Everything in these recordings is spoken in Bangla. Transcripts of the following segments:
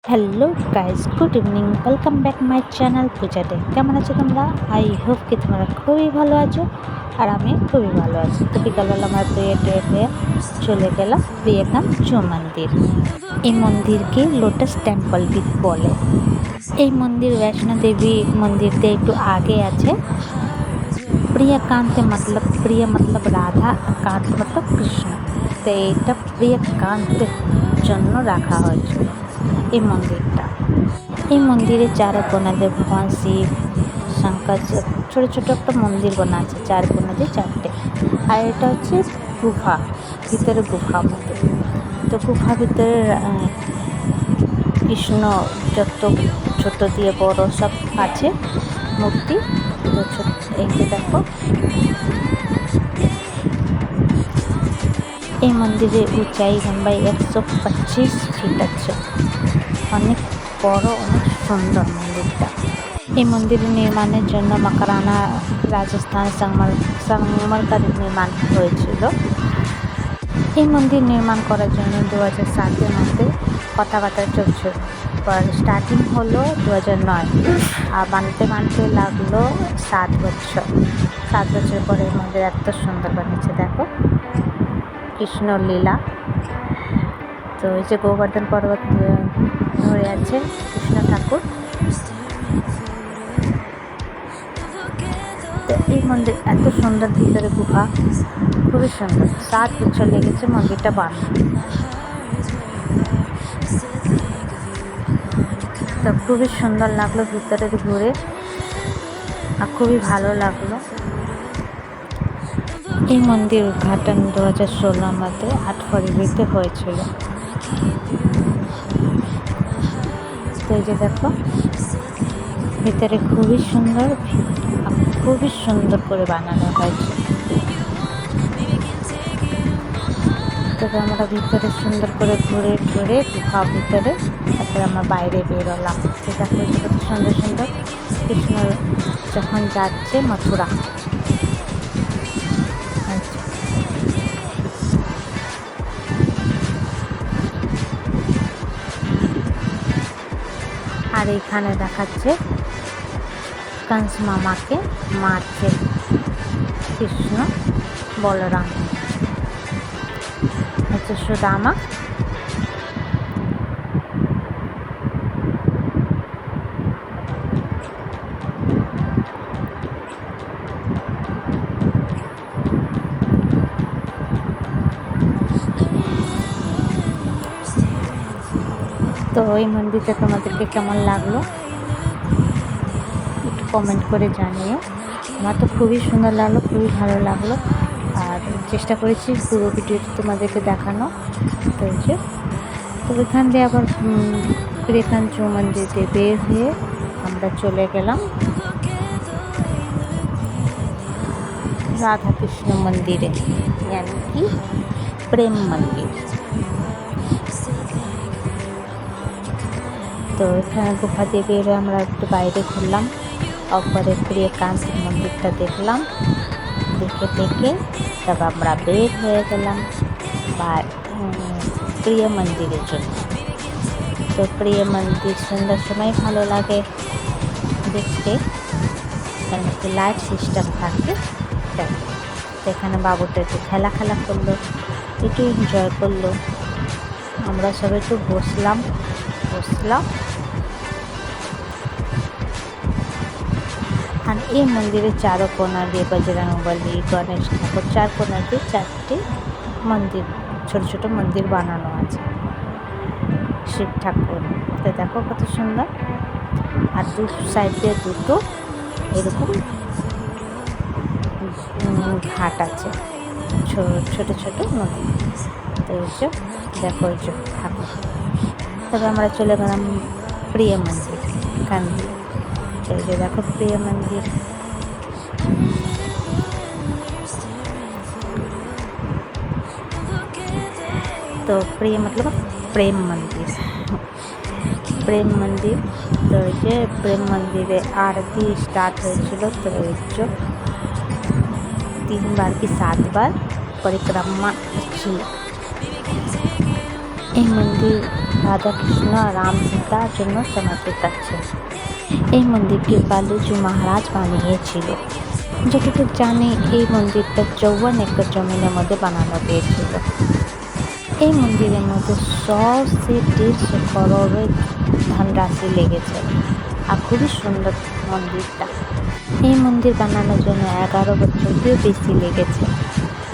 Hello guys, good evening, welcome back my channel Puja day. কেমন আছো তোমরা? আই হোপ কি তোমরা খুবই ভালো আছো আর আমি খুবই ভালো আছি। তো বিকালবেলা আমরা ট্রেন হয়ে চলে গেলাম প্রিয়াকাম জু মন্দির। এই মন্দিরকে লোটাস টেম্পল भी বলে। এই মন্দির বৈষ্ণো দেবী মন্দির দিয়ে একটু আগে আছে। প্রিয়াকান্ত প্রিয়া মতলব রাধা, কান্ত মতলব কৃষ্ণ। তো এইটা প্রিয়াকান্তের জন্য রাখা হয়েছিল এই মন্দিরটা। এই মন্দিরের চার কোণাতে ভগবান শিব, শঙ্কর, ছোটো ছোটো একটা মন্দির বানা আছে, চার কোণাতে চারটে। আর এটা হচ্ছে গুফা, ভিতরে গুফা মতো। তো গুফা ভিতরে কৃষ্ণ যত ছোট দিয়ে বড় সব আছে মূর্তি। তো এই যে দেখো, এই মন্দিরের উঁচাই লম্বাই 125 ফিট আছে। অনেক বড়, অনেক সুন্দর মন্দিরটা। এই মন্দিরের নির্মাণের জন্য মাকারানা রাজস্থান সংগমারকারী নির্মাণ হয়েছিল। এই মন্দির নির্মাণ করার জন্য 2007-এর মধ্যে কথাবার্তা চলছিল। স্টার্টিং হলো 2009, আর মানতে লাগলো 7 বছর। 7 বছর পরে এই মন্দির এত সুন্দর বানিয়েছে দেখো, কৃষ্ণ লীলা। তো এই যে গোবর্ধন পর্বত ধরে আছে কৃষ্ণ ঠাকুর। তো এই মন্দির এত সুন্দর, ভিতরে গুহা খুবই সুন্দর। 7 বছর লেগেছে মন্দিরটা বানাতে। তো খুবই সুন্দর লাগলো ভিতরে ঘুরে, আর খুবই ভালো লাগলো। এই মন্দির উদ্ঘাটন 2016 মধ্যে 8 ফেব্রুয়ারিতে হয়েছিল। তো এই যে দেখো, ভিতরে খুবই সুন্দর করে বানানো হয়েছে। তবে আমরা ভিতরে সুন্দর করে ঘুরে গুহা ভিতরে, তারপরে আমরা বাইরে বেরোলাম। সেটা হয়েছে কত সুন্দর সুন্দর কৃষ্ণ যখন যাচ্ছে মথুরা। আর এইখানে দেখাচ্ছে কংস মামাকে মারছে কৃষ্ণ, বলরাম হচ্ছে সুদামা। তো ওই মন্দিরটা তোমাদেরকে কেমন লাগলো একটু কমেন্ট করে জানিও। আমার তো খুবই সুন্দর লাগলো, খুবই ভালো লাগলো। আর চেষ্টা করেছি পুরো ভিডিওটি তোমাদেরকে দেখানো। তো এই যে, তো এখান দিয়ে আবার প্রিয়াকান্ত জু মন্দির দিয়ে বের হয়ে আমরা চলে গেলাম রাধা কৃষ্ণ মন্দিরে, यानी कि প্রেম মন্দির। তো এখানে গুফা দিয়ে বেরোয় আমরা একটু বাইরে ঘুরলাম, একবারে প্রিয়াকান্ত মন্দিরটা দেখলাম। দেখে তবে আমরা বের হয়ে গেলাম প্রিয় মন্দিরের জন্য। তো প্রিয় মন্দির সন্ধ্যার সময় ভালো লাগে দেখতে, কারণ একটু লাইট সিস্টেম থাকে। তো এখানে বাবুটা একটু খেলা করলো, একটু এনজয় করলো। আমরা সবাই একটু বসলাম। আর এই মন্দিরের চারো কোণা দিয়ে বজরংবলী, গণেশ ঠাকুর, 4 কোণা দিয়ে 4টে মন্দির, ছোট ছোট মন্দির বানানো আছে শিব ঠাকুর। তো দেখো কত সুন্দর। আর দু সাইড দিয়ে দুটো এরকম ঘাট আছে, ছোট ছোট নদী। তো এই যে দেখো, এই যে ঠাকুর। তবে আমরা চলে গেলাম প্রিয় মন্দির এখান দিয়ে। এই যে দেখো প্রিয় মন্দির। তো প্রিয় মতলব প্রেম মন্দির। তো এই যে প্রেম মন্দিরে आरती स्टार्ट হয়েছিল। তো এই যে 3 বার কি 7 বার পরিক্রমা ছিল। এই মন্দির রাধা কৃষ্ণ রাম সীতার জন্য সমর্পিত আছে। এই মন্দিরটি বালুজি মহারাজ বানিয়েছিল। যতটুকু জানি এই মন্দিরটা 54 একর জমিনের মধ্যে বানানো হয়েছিল। এই মন্দিরের মধ্যে 100 से 150 করোড়ের ধনরাশি লেগেছে আর খুবই সুন্দর মন্দিরটা। এই মন্দির বানানোর জন্য 11 বছর দিয়েও বেশি লেগেছে,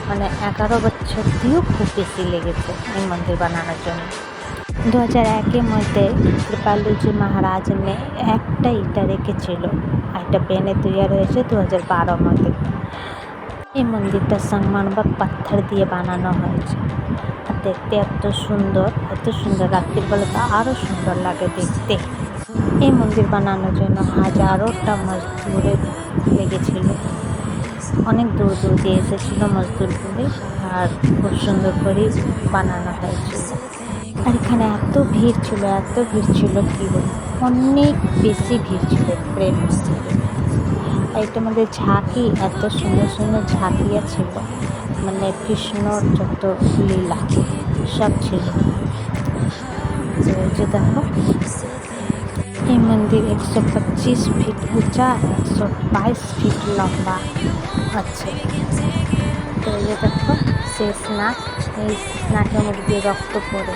মানে 11 বছর দিয়েও খুব বেশি লেগেছে এই মন্দির বানানোর জন্য। 2001-এর মধ্যে কৃপালুজি মহারাজ একটা ইটা রেখেছিল, আর এটা বেনে তৈরি হয়েছে 2012 মধ্যে। এই মন্দিরটা সংগমরমর পাথর দিয়ে বানানো হয়েছে আর দেখতে এত সুন্দর রাত্রির বেলা তো আরও সুন্দর লাগে দেখতে। এই মন্দির বানানোর জন্য হাজারোটা মজদুর লেগেছিল, অনেক দূর দিয়ে এসেছিল মজদুরগুলি, আর খুব সুন্দর করে বানানো হয়েছিল। আর এখানে এত ভিড় ছিল কি বলি, অনেক বেশি ভিড় ছিল প্রেম মন্দিরে। আর এটার মধ্যে ঝাঁকি, এত সুন্দর ঝাঁকিয়া ছিল, মানে কৃষ্ণর যত লীলা সব ছিল। যে দেখো এই মন্দির 125 ফিট উঁচা, 122 ফিট লম্বা আছে। তো এই যে দেখো শেষনাগ, এই শেষনাগের মধ্যে দিয়ে রক্ত পড়ে।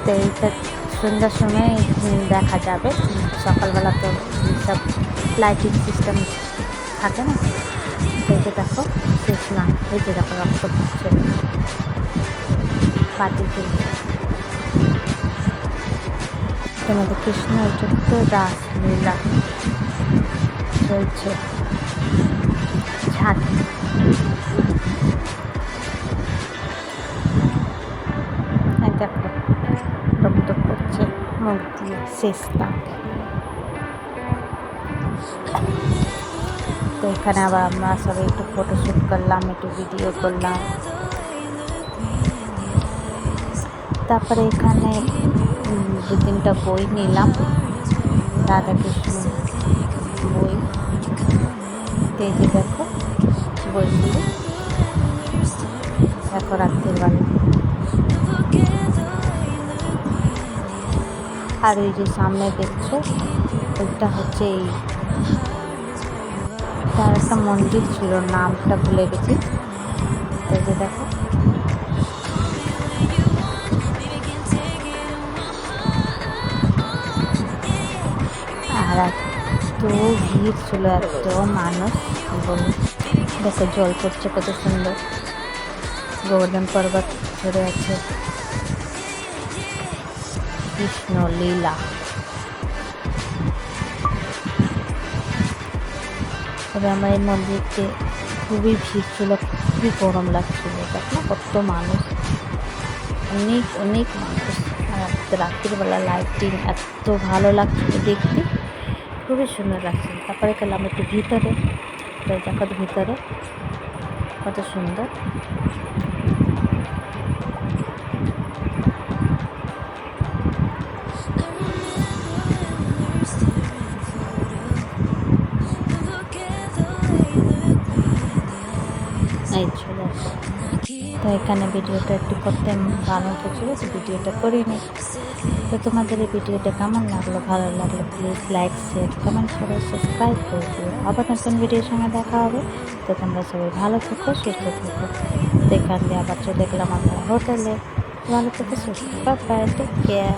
তো এইটা সন্ধ্যার সময় দেখা যাবে, সকালবেলা তো সব লাইটিং সিস্টেম থাকে না। তো এই যে দেখো শেষনাগ, এই যে দেখো রক্ত পড়ছে, পাটি তুলছে। তোমাদের কৃষ্ণের যত রাসলীলা চলছে, ঝাঁকি। দেখো রক্ত পড়ছে মুখ দিয়ে শেষনাগ। তো এখানে আবার আমরা সবাই একটু ফটোশ্যুট করলাম, একটু ভিডিও করলাম। তারপরে এখানে 2-3টা বই নিলাম, রাধাকৃষ্ণ বই। এই যে দেখো বইগুলো, দেখো রাত্রির বেলা। আর ওই যে সামনে দেখছো ওইটা হচ্ছে তার একটা মন্দির ছিল, নামটা ভুলে গেছি। এই যে দেখো আর এত ভিড় ছিল, এত মানুষ বলে। দেখো জল পড়ছে কত সুন্দর, গোবর্ধন পর্বত ধরে আছে, কৃষ্ণ লীলা। তবে আমার এই মন্দিরতে খুবই ভিড় ছিল, খুবই গরম লাগছিল। দেখো কত মানুষ, অনেক মানুষ। আর রাত্রিবেলা লাইটিং এত ভালো লাগছিল দেখতে, খুবই সুন্দর লাগছিল। তারপরে গেলাম একটু ভিতরে, দেখো ভিতরে কত সুন্দর। তো এখানে ভিডিওটা একটু করতে ভালো ছিল, তো ভিডিওটা করিনি। তো তোমাদের এই ভিডিওটা কেমন লাগলো, ভালো লাগলো প্লিজ লাইক শেয়ার কমেন্ট করে সাবস্ক্রাইব করে দিও। আবার নতুন ভিডিওর সঙ্গে দেখা হবে। তো তোমরা সবাই ভালো থেকো, সুস্থ থেকো। তো এখান দিয়ে আবার চলে গেলাম আমরা হোটেলে। ভালো থেকো, সুস্থ, বাই বাই, টেক কেয়ার।